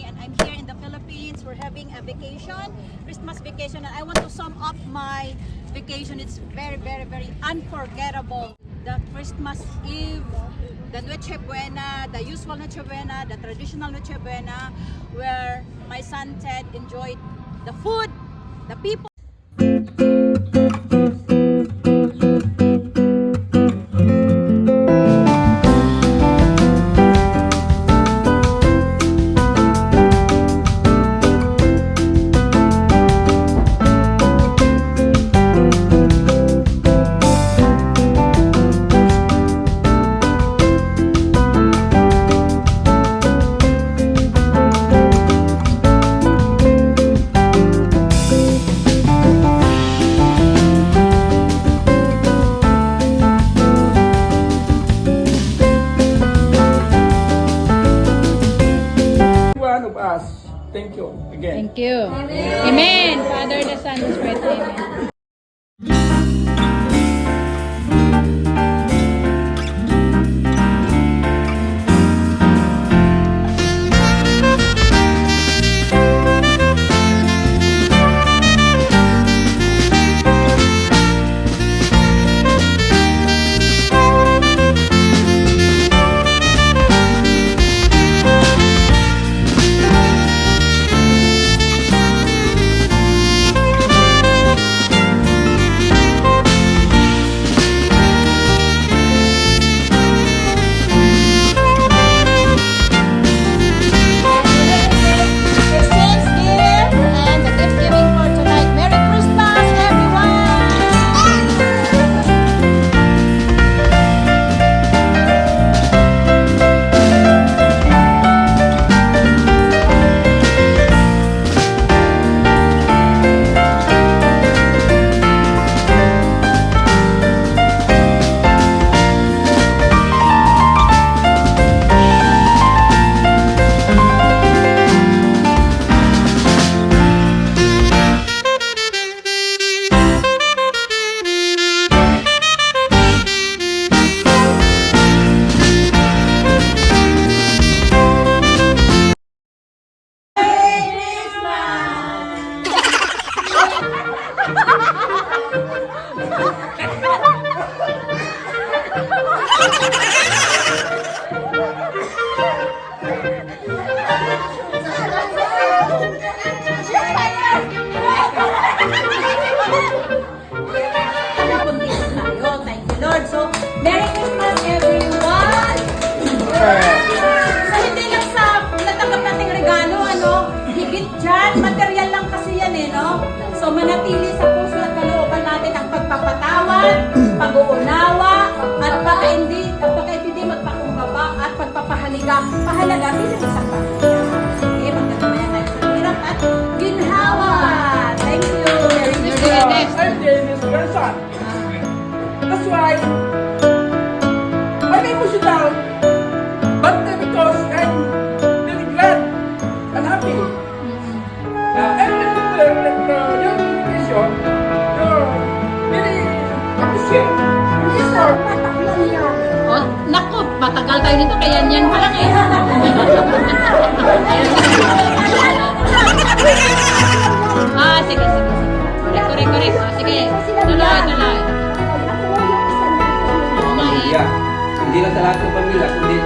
and I'm here in the Philippines. We're having a vacation, Christmas vacation, and I want to sum up my vacation. It's very, very, very unforgettable. The Christmas Eve, the Noche Buena, the usual Noche Buena, the traditional Noche Buena, where my son Ted enjoyed the food, the people. Thank you again. Thank you. Amen. Father, the Son, the Spirit. Amen. So, Merry Christmas everyone! So, hindi lang sa natanggap nating regalo, higit dyan, material lang kasi yan no? So, manatili sa puso at kalooban natin ang pagpapatawad, pag-uunawa, at pagkaintindi, magpakumbaba, at pagpapahalaga bilang isang pamilya. Okay, magkakamayan tayo sa hirap at ginhawa! Thank you! Merry Christmas! I'm Dennis Gerson. That's why I'm emotional, but because I'm very glad and happy. And your vision, you're very appreciate. Oh, naku, matagal tayo dito, kaya yan pa lang eh. Sige. Correct. Sige, tuloy. Pamilya. Hindi na sa lahat ng pamilya, kundi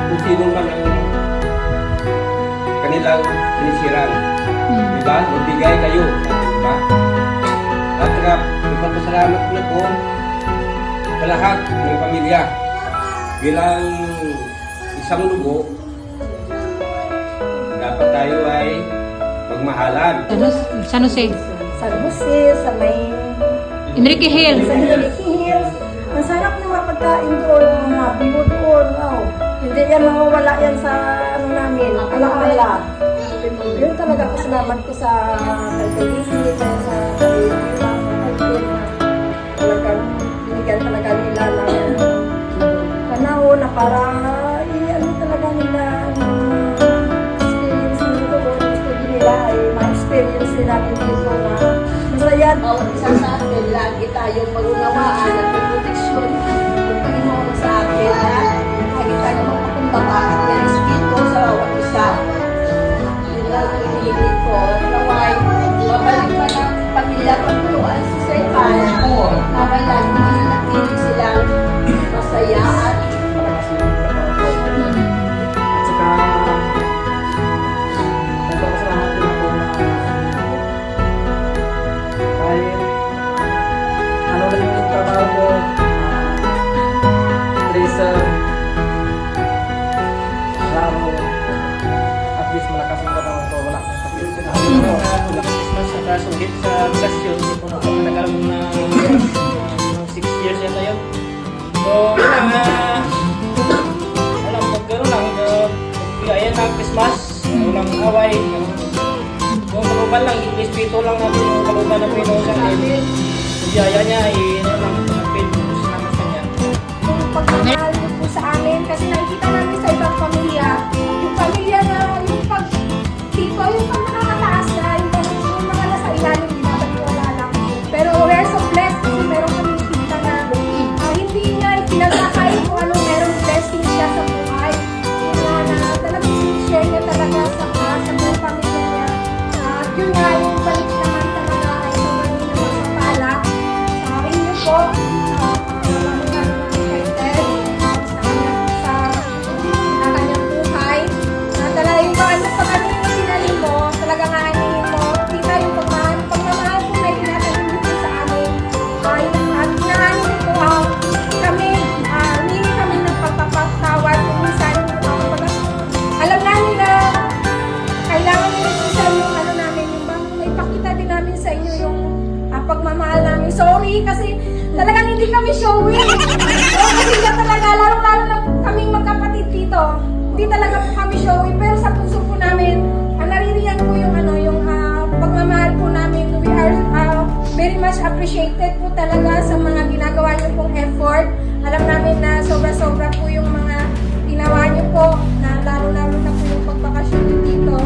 kung sino man ang kanilang sinisiran. Diba? Magbigay kayo. Diba? At saka, magpapasalamat ko na po sa lahat ng pamilya. Bilang isang lugo, dapat tayo ay magmahalan. San Jose. San Jose, sa may Enrique Hills. Sa Enrique Hills. Ang sarap ng mga pagkain doon, mga bibo doon. Oh. Hindi yan mawawala yan sa namin, alaala. Yun talaga pasalamat ko sa Kalkalisi, sa Kalkalisi, talagang binigyan talaga nila ng panahon na para talaga nila experience nila doon. Gusto nila ay ma-experience nila dito na masaya. Bawat isa sa atin, lagi tayong mag-unawaan at may proteksyon. Kung Panginoon sa akin, lagi tayong magpakumbaba at may respeto sa bawat isa. lang ang hinihingi ko. Naway, babalik pa ng pamilya ko turuan sa Saipan. Naway, lagi mananatili silang masaya at At saka, nagpapasalamat din ako na kahit ano na yung trabaho ko, tracer, laro, at least malakas yung katawan ko, wala akong sakit. Christmas sa kasulit sa plasyon. Hindi ko nagkaroon na 6 years yata yun. So, yun lang. Walang magkaroon lang. Bigayan ng Christmas. Walang away. Yung kaluban lang, ispito lang natin yung kaluban ng Pinoy sa atin. Biyaya niya ay ano lang, napin. Salamat sa niya. Yung pagmamahal niyo po sa amin, kasi nakikita namin sa ibang pamilya, yung pamilya na yung pag-tito, yung pag nakakataas na, yung mga nasa ilalim, binabaliwala lang. Pero we're so blessed kasi meron kami nakikita na hindi niya ipinagkakain kung anong merong blessing siya sa buhay. Na talagang sinishare niya talaga sa buong pamilya niya. At yun nga, yung balik naman talaga ay sobrang napapala sa inyo po. Pagmamahal namin. Sorry kasi talagang hindi kami showy. Kasi siya talaga, lalo-lalo na kaming magkapatid dito. Hindi talaga po kami showy. Pero sa puso po namin, naririyan po yung pagmamahal po namin. We are very much appreciated po talaga sa mga ginagawa niyo pong effort. Alam namin na sobra-sobra po yung mga ginawa niyo po, na lalo-lalo na po yung pagbakasyon niyo dito.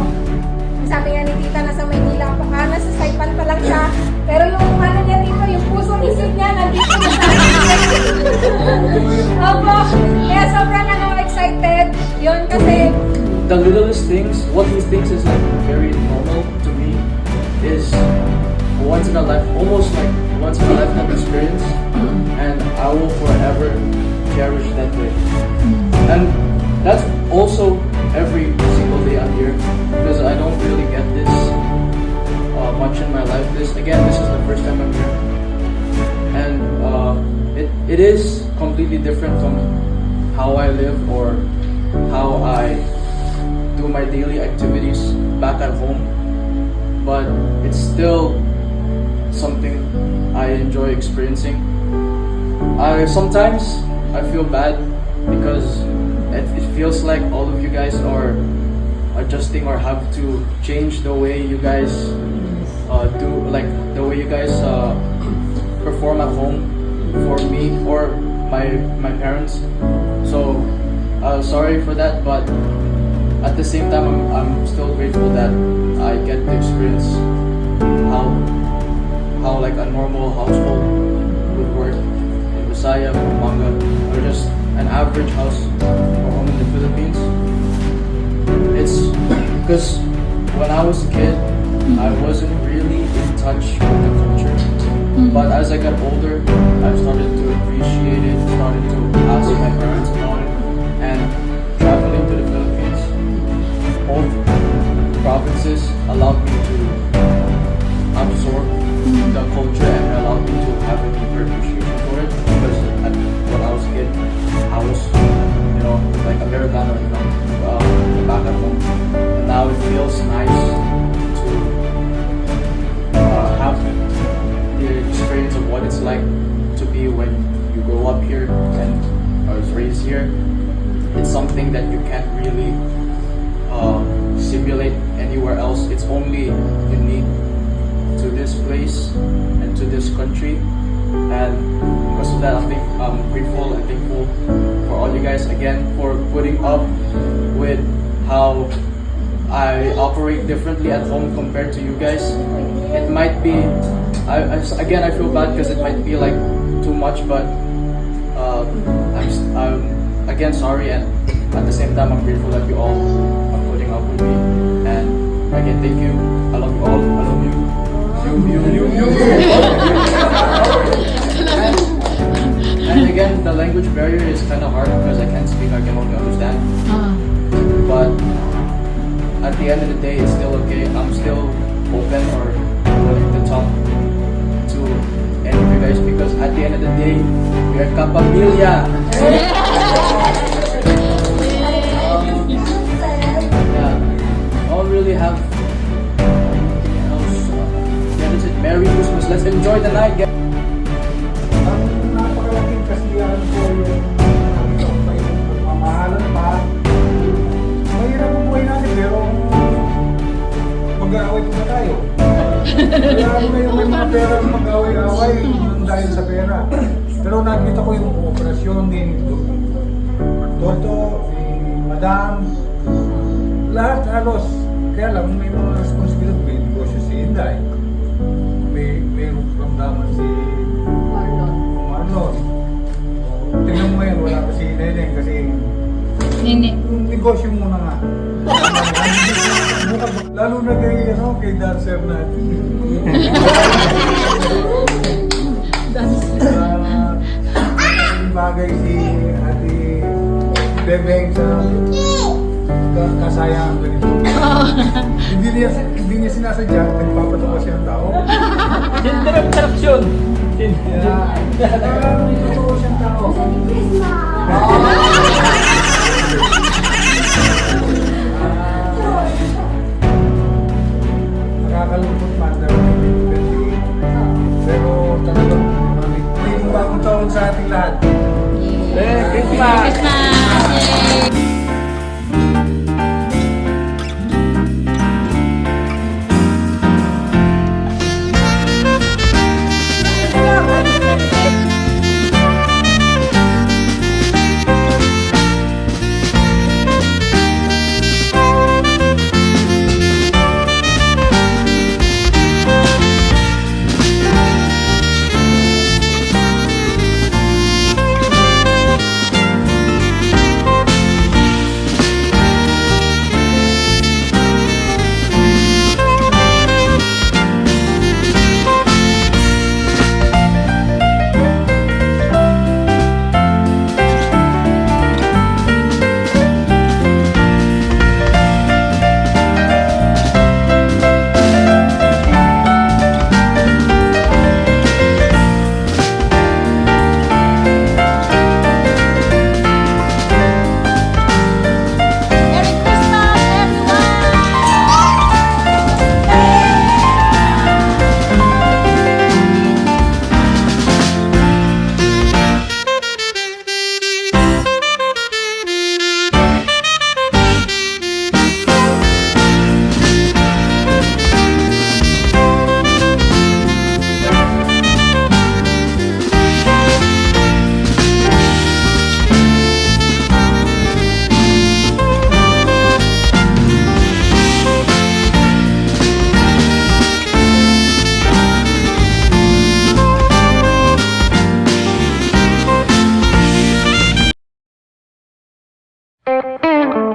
Sabi nga ni Tita, nasa Maynila pa ka, nasa Saipan pa lang siya. Pero yung ano niya dito, yung pusong isip niya, nandito na sa Opo, kaya sobrang excited. Yun kasi, the littlest things, what he thinks is like very normal to me, is once in a life, almost like once in a lifetime experience, and I will forever cherish that day. And that's also every single day I'm here, because I don't really get this much in my life. This is the first time I'm here, and it is completely different from how I live or how I do my daily activities back at home, but it's still something I enjoy experiencing. Sometimes I feel bad because it feels like all of you guys are adjusting or have to change the way you guys do, like the way you guys perform at home for me or my parents. So sorry for that, but at the same time I'm still grateful that I get to experience how like a normal household would work in Visaya, Pampanga, or just an average house or home in the Philippines. It's because when I was a kid, I wasn't really in touch with the culture. But as I got older, I started to appreciate it, started to ask my parents about it, and traveling to the Philippines, both provinces allowed me to absorb the culture and allowed me to have a deeper appreciation for it. Because when I was a kid, I was, like Americano, back at home. And now it feels nice to have the experience of what it's like to be when you grow up here and I was raised here. It's something that you can't really simulate anywhere else. It's only unique to this place and to this country, and because of that I'm grateful and thankful for all you guys again for putting up with how I operate differently at home compared to you guys. It might be I feel bad because it might be like too much, but I'm again sorry, and at the same time I'm grateful that you all are putting up with me and like again, thank you. I love you all. I love you. You. And again, the language barrier is kind of hard because I can't speak. I can only understand. But at the end of the day, it's still okay. I'm still open or willing to talk to any of you guys because at the end of the day, we are kapamilya. Yeah, I don't really have anything else. Yeah, that's it. Merry Christmas. Let's enjoy the night, guys. Ang napakalaking kasiyahan ko yung may mamahalan pa. Mahirap ang buhay natin pero mag-aaway pa tayo. Kaya ano na yung may mga pera na mag-aaway-aaway dahil sa pera. Pero nakita ko yung operasyon ni Toto, ni Madam, lahat halos. Kaya lang may mga responsibility, may negosyo si Inday. May ramdaman si Marlon. Tingnan mo yan, wala pa si Neneng kasi Nini. yung negosyo muna nga. Lalo na kay dancer natin. Bagay si Ate Bebeng sa kasayang ganito. Hindi niya sinasadya, nagpapatawa siya ng tao. Gender interaction. Totoo siyang tao. Nakakalungkot man daw. Pero talagang may bagong taon sa ating lahat. Merry Christmas. Christmas! Yay! Thank you.